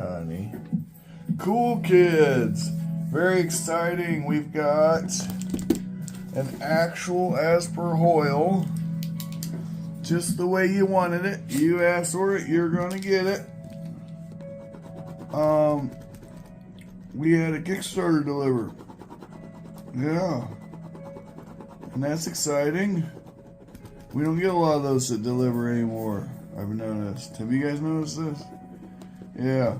honey. Cool kids. Very exciting. We've got an actual Asper Hoyle. Just the way you wanted it. You asked for it, you're gonna get it. We had a Kickstarter deliver. Yeah. And that's exciting. We don't get a lot of those that deliver anymore, I've noticed. Have you guys noticed this? Yeah.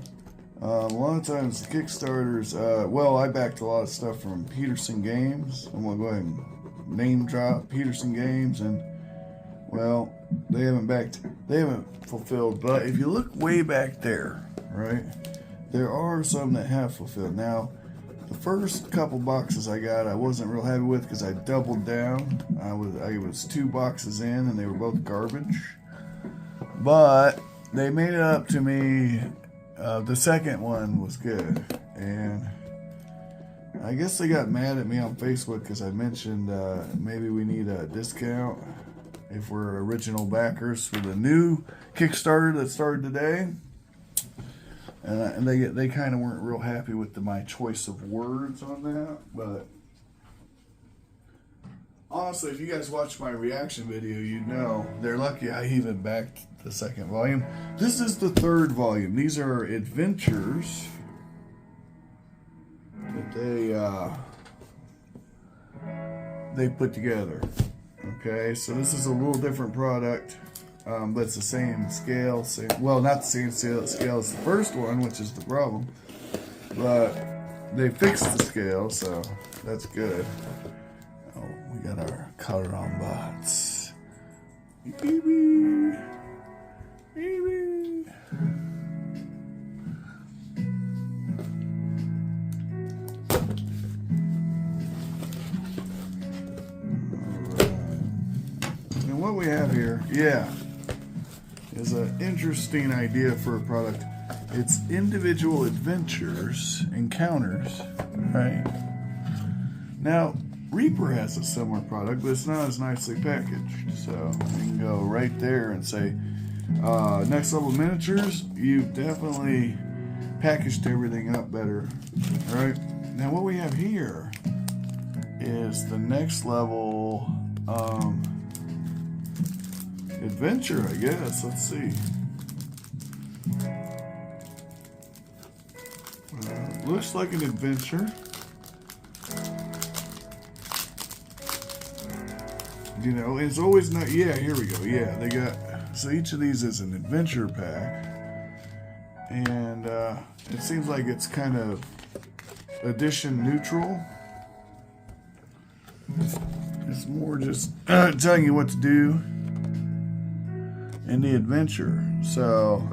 A lot of times the Kickstarters, well, I backed a lot of stuff from Peterson Games. I'm going to go ahead and name drop Peterson Games, and, well, they haven't fulfilled. But if you look way back there, right, there are some that have fulfilled. Now, the first couple boxes I got, I wasn't real happy with because I doubled down. I was 2 boxes in, and they were both garbage. But they made it up to me. The second one was good, and I guess they got mad at me on Facebook because I mentioned maybe we need a discount if we're original backers for the new Kickstarter that started today. And they kind of weren't real happy with my choice of words on that. But honestly, if you guys watch my reaction video, you know they're lucky I even backed the second volume. This is the third volume. These are adventures that they put together. Okay, so this is a little different product. But it's the same scale, well, not the same scale as the first one, which is the problem. But they fixed the scale, so that's good. Oh, we got our color on bots. Baby. Baby. Alright. And what we have here, yeah, is an interesting idea for a product. It's individual adventures, encounters, right? Now, Reaper has a similar product, but it's not as nicely packaged. So you can go right there and say, next level miniatures, you've definitely packaged everything up better, right? Now what we have here is the next level adventure, I guess. Let's see. Looks like an adventure. You know, it's always not. Yeah, here we go. Yeah, they got. So each of these is an adventure pack, and it seems like it's kind of edition neutral. It's more just telling you what to do in the adventure. So,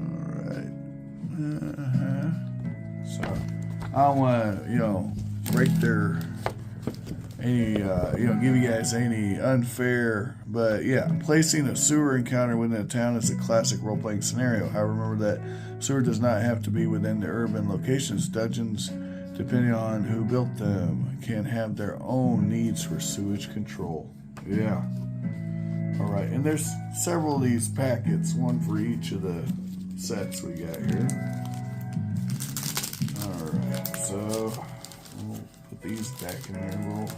alright. So, I don't want to, break their, give you guys any unfair, but yeah, placing a sewer encounter within a town is a classic role-playing scenario. However, remember that sewer does not have to be within the urban locations. Dungeons, depending on who built them, can have their own needs for sewage control. Yeah. All right, and there's several of these packets, one for each of the sets we got here. All right, so we'll put these back in their little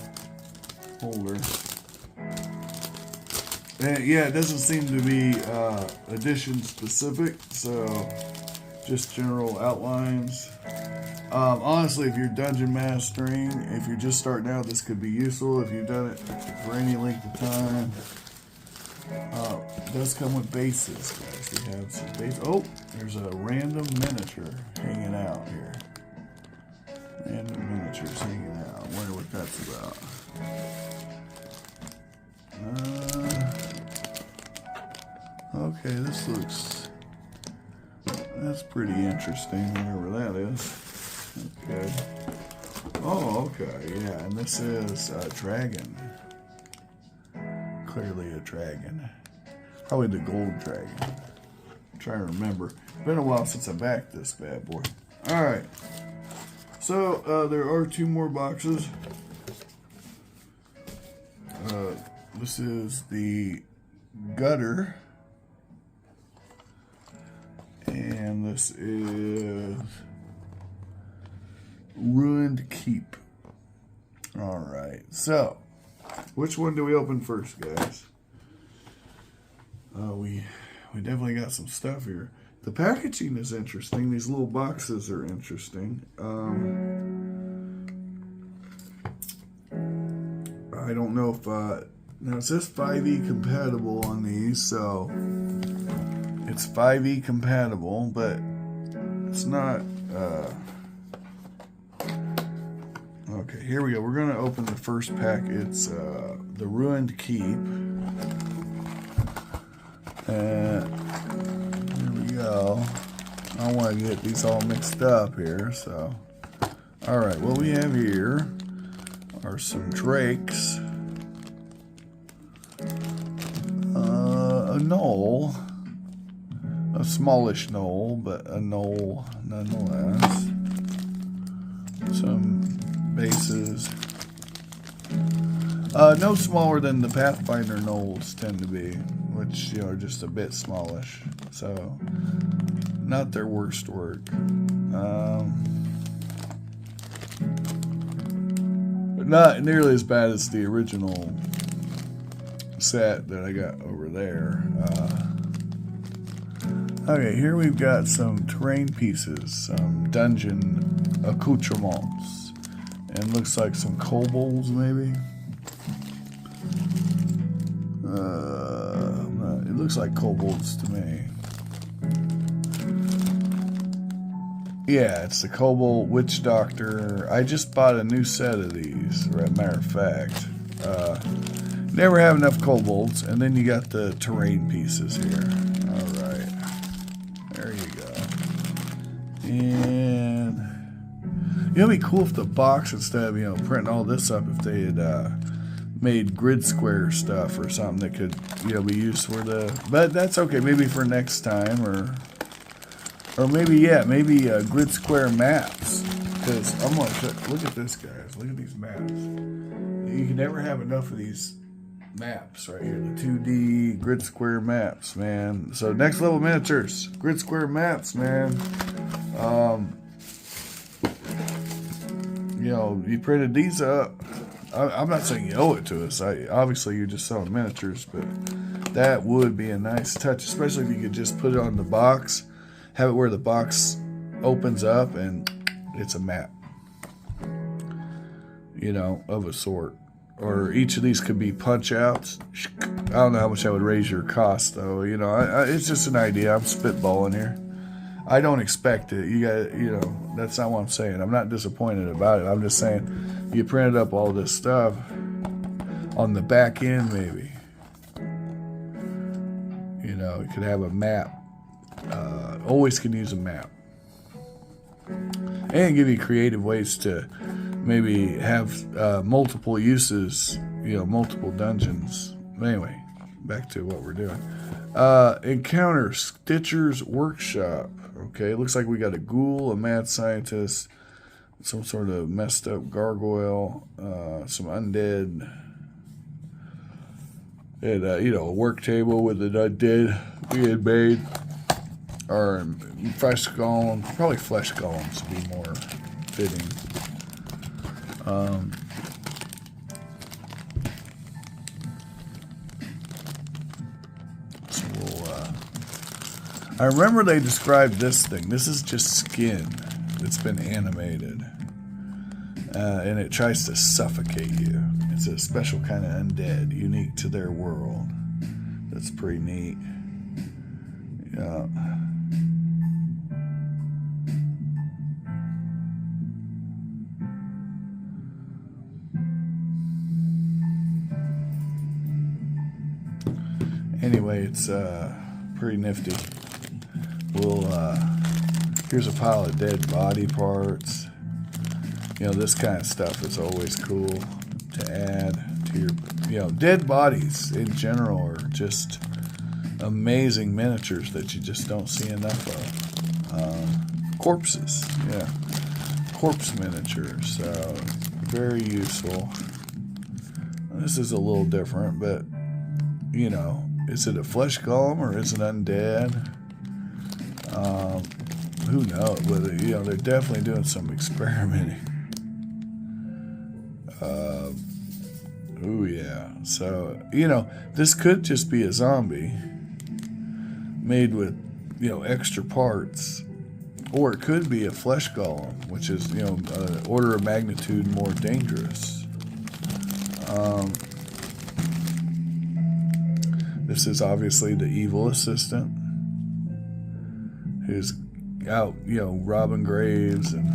holder. And yeah, it doesn't seem to be edition specific, so just general outlines. Honestly, if you're dungeon mastering, if you're just starting out, this could be useful. If you've done it for any length of time, it does come with bases, guys. We have some bases. Oh, there's a random miniature hanging out here. Random miniatures hanging out. I wonder what that's about. Okay, this looks. That's pretty interesting, whatever that is. Okay. Oh, okay, yeah, and this is a dragon. Clearly a dragon. Probably the gold dragon. I'm trying to remember. Been a while since I backed this bad boy. Alright. So, there are 2 more boxes. This is the gutter And this is Ruined Keep. Alright, so which one do we open first, guys? We definitely got some stuff here. The packaging is interesting. These little boxes are interesting. I don't know if now it says 5e compatible on these, so it's 5e compatible, but it's not. Okay, here we go. We're gonna open the first pack. It's the Ruined Keep. Here we go. I don't want to get these all mixed up here, so. Alright, what we have here are some drakes. A knoll. A smallish knoll, but a knoll nonetheless. Some bases. No smaller than the Pathfinder knolls tend to be, which, you know, are just a bit smallish. So, not their worst work. But not nearly as bad as the original set that I got over there. Okay, here we've got some terrain pieces, some dungeon accoutrements, and looks like some kobolds maybe. It looks like kobolds to me. Yeah, it's the Kobold Witch Doctor. I just bought a new set of these, as a matter of fact. Never have enough kobolds, and then you got the terrain pieces here. Alright. There you go. And it'd be cool if the box, instead of, you know, printing all this up, if they had made grid square stuff or something that could, you know, be used for the, but that's okay, maybe for next time, or maybe, yeah, maybe grid square maps, because I'm going to look at this, guys, look at these maps. You can never have enough of these maps right here, the 2D grid square maps, man. So next level miniatures, grid square maps, man. You know, you printed these up. I'm not saying you owe it to us. Obviously, you're just selling miniatures, but that would be a nice touch, especially if you could just put it on the box, have it where the box opens up and it's a map, you know, of a sort. Or each of these could be punch outs. I don't know how much that would raise your cost, though. You know, it's just an idea. I'm spitballing here. I don't expect it. You got, you know, that's not what I'm saying. I'm not disappointed about it. I'm just saying, you printed up all this stuff on the back end, maybe. You know, you could have a map. Always can use a map. And give you creative ways to maybe have multiple uses, you know, multiple dungeons. Anyway, back to what we're doing. Encounter Stitcher's Workshop. Okay, it looks like we got a ghoul, a mad scientist, some sort of messed up gargoyle, some undead, and you know, a work table with an undead being made, or flesh golems. Probably flesh golems would be more fitting. So I remember they described this thing. This is just skin that's been animated. And it tries to suffocate you. It's a special kind of undead, unique to their world. That's pretty neat. Yeah. Anyway, it's pretty nifty. We'll here's a pile of dead body parts. You know, this kind of stuff is always cool to add to your, you know, dead bodies in general are just amazing miniatures that you just don't see enough of. Corpses, yeah. Corpse miniatures, very useful. This is a little different, but, you know, is it a flesh golem or is it undead? Who knows? But you know, they're definitely doing some experimenting. Oh yeah. So you know, this could just be a zombie made with, you know, extra parts, or it could be a flesh golem, which is, you know, an order of magnitude more dangerous. This is obviously the evil assistant who's out, you know, robbing graves and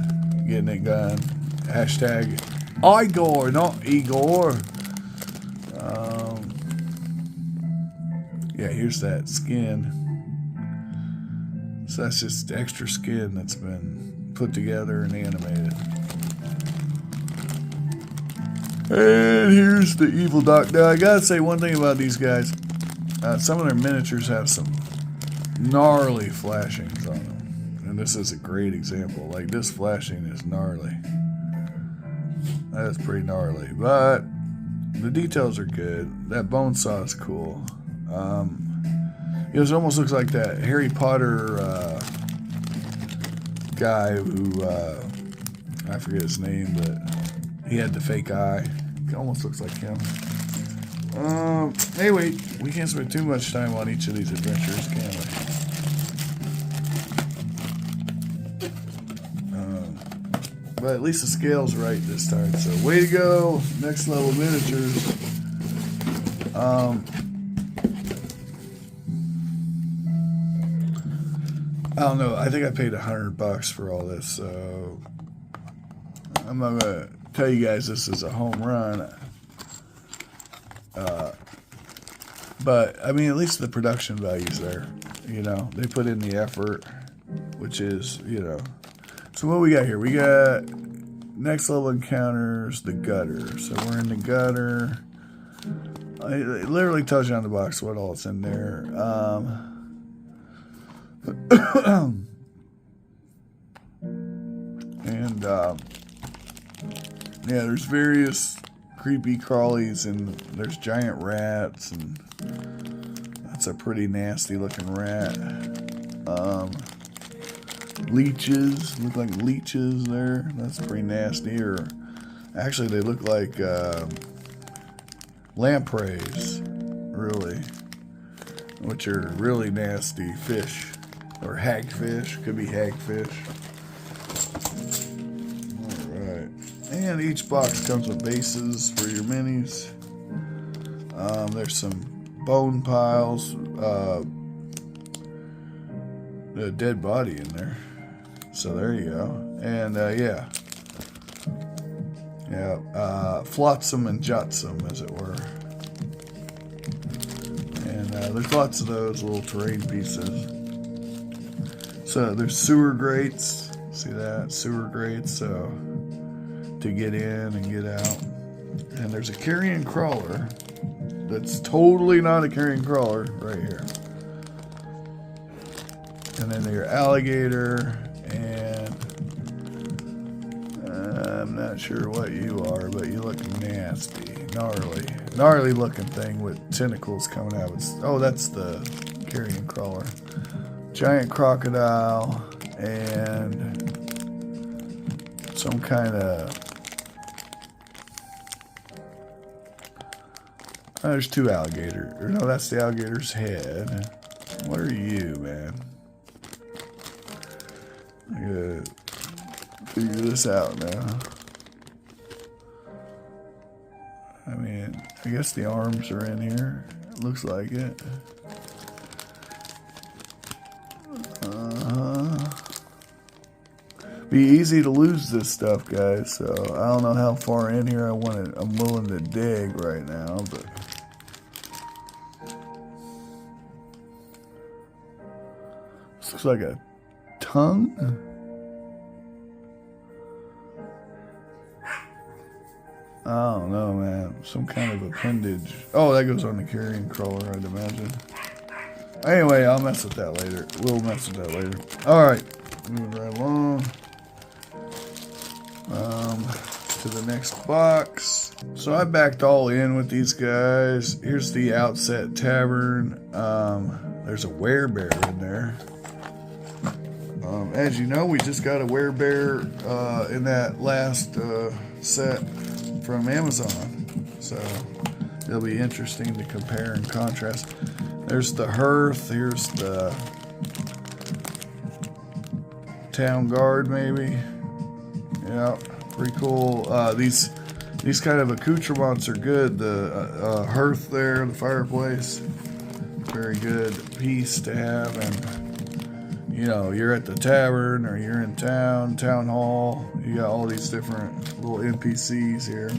getting it done. Hashtag Igor, not Igor. Yeah, here's that skin. So that's just extra skin that's been put together and animated. And here's the evil doc. Now, I gotta say one thing about these guys. Some of their miniatures have some gnarly flashings on them. And this is a great example. Like, this flashing is gnarly. That's pretty gnarly. But the details are good. That bone saw is cool. It almost looks like that Harry Potter guy who, I forget his name, but he had the fake eye. It almost looks like him. Anyway, we can't spend too much time on each of these adventures, can we? But at least the scale's right this time. So, way to go. Next level miniatures. I don't know. I think I paid $100 for all this, so I'm not gonna tell you guys this is a home run. But I mean, at least the production value's there. You know, they put in the effort, which is, you know. So what we got here? We got next level encounters, the gutter. So we're in the gutter. It literally tells you on the box what all's in there. And yeah, there's various creepy crawlies, and there's giant rats, and that's a pretty nasty looking rat. Leeches, look like leeches there. That's pretty nasty. Or actually, they look like lampreys, really, which are really nasty fish. Or hagfish, could be hagfish. Alright. And each box comes with bases for your minis. There's some bone piles. A dead body in there. So there you go. And yeah. Yeah. Flotsam and jetsam, as it were. And there's lots of those little terrain pieces. So there's sewer grates. See that? Sewer grates, so to get in and get out. And there's a carrion crawler that's totally not a carrion crawler right here. And then your alligator, and I'm not sure what you are, but you look nasty. Gnarly looking thing with tentacles coming out. Oh, that's the carrion crawler. Giant crocodile and some kind of... Oh, there's two alligators. No, that's the alligator's head. What are you, man? I gotta figure this out now. I mean, I guess the arms are in here. It looks like it. Be easy to lose this stuff, guys. So I don't know how far in here I'm willing to dig right now, but this looks like a tongue. I don't know, man. Some kind of appendage. Oh, that goes on the carrion crawler, I'd imagine. Anyway, I'll mess with that later. We'll mess with that later. Alright, moving right along. To the next box. So I backed all in with these guys. Here's the Outset Tavern. There's a werebear in there. As you know, we just got a werebear in that last set from Amazon, so it'll be interesting to compare and contrast. There's the hearth. Here's the town guard, maybe. Yeah, pretty cool. These kind of accoutrements are good. The hearth there, the fireplace, very good piece to have. And you know, you're at the tavern or you're in town hall. You got all these different little NPCs here,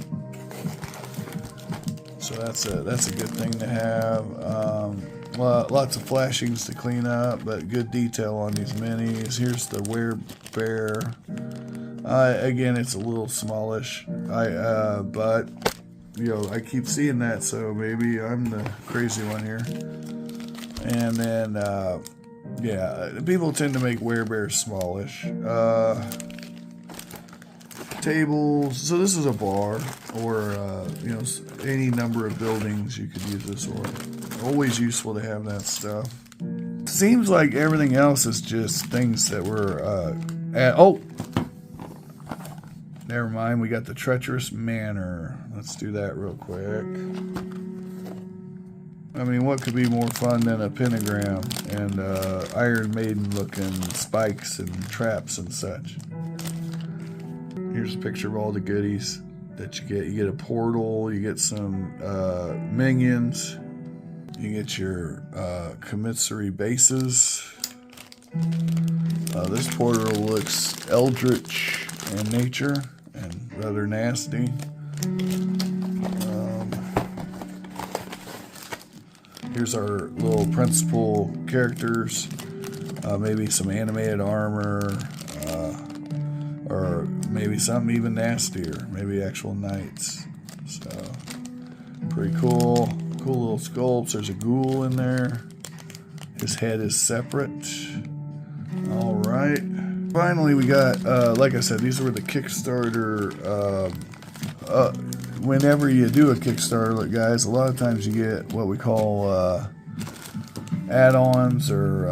so that's a good thing to have. Lots of flashings to clean up, but good detail on these minis. Here's the werebear. Again, it's a little smallish. But you know, I keep seeing that, so maybe I'm the crazy one here. And then, yeah, people tend to make werebears smallish. Tables. So this is a bar, or you know, any number of buildings you could use this for. Always useful to have that stuff. Seems like everything else is just things that were oh, never mind. We got the treacherous manor. Let's do that real quick. I mean, what could be more fun than a pentagram and Iron Maiden looking spikes and traps and such? Here's a picture of all the goodies that you get. You get a portal, you get some minions, you get your commissary bases. This portal looks eldritch in nature and rather nasty. Here's our little principal characters. Maybe some animated armor, or maybe something even nastier. Maybe actual knights. So pretty cool. Cool little sculpts. There's a ghoul in there. His head is separate. All right. Finally, we got, like I said, these were the Kickstarter. Whenever you do a Kickstarter, look, guys, a lot of times you get what we call add-ons or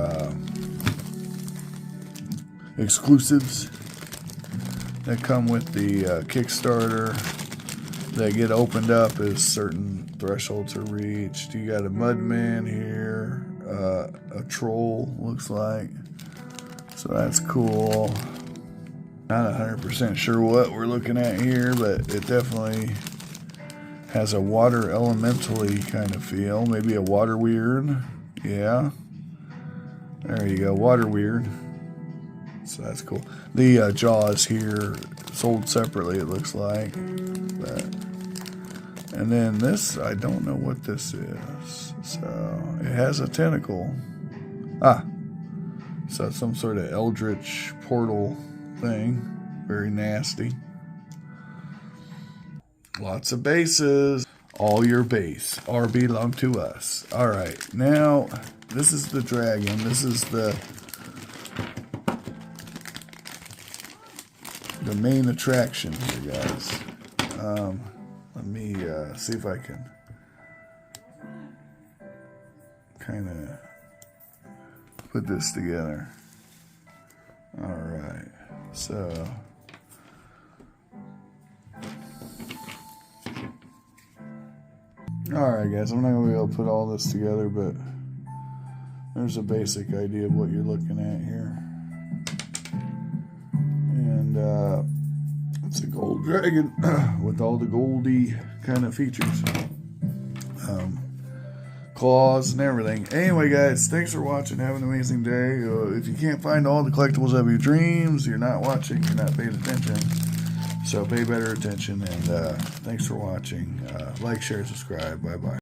exclusives that come with the Kickstarter that get opened up as certain thresholds are reached. You got a mudman here, a troll looks like, so that's cool. Not 100% sure what we're looking at here, but it definitely has a water elementally kind of feel. Maybe a water weird. Yeah. There you go, water weird. So that's cool. The jaws here sold separately, it looks like. But, and then this, I don't know what this is. So it has a tentacle. Ah. So some sort of eldritch portal thing. Very nasty. Lots of bases. All your base are belong to us. Alright, now this is the dragon. This is the main attraction here, guys. Let me see if I can kind of put this together. Alright, so alright, guys, I'm not going to be able to put all this together, but there's a basic idea of what you're looking at here. And it's a gold dragon with all the goldy kind of features. Claws and everything. Anyway, guys, thanks for watching. Have an amazing day. If you can't find all the collectibles of your dreams, you're not watching, you're not paying attention. So pay better attention, and thanks for watching. Like, share, subscribe. Bye-bye.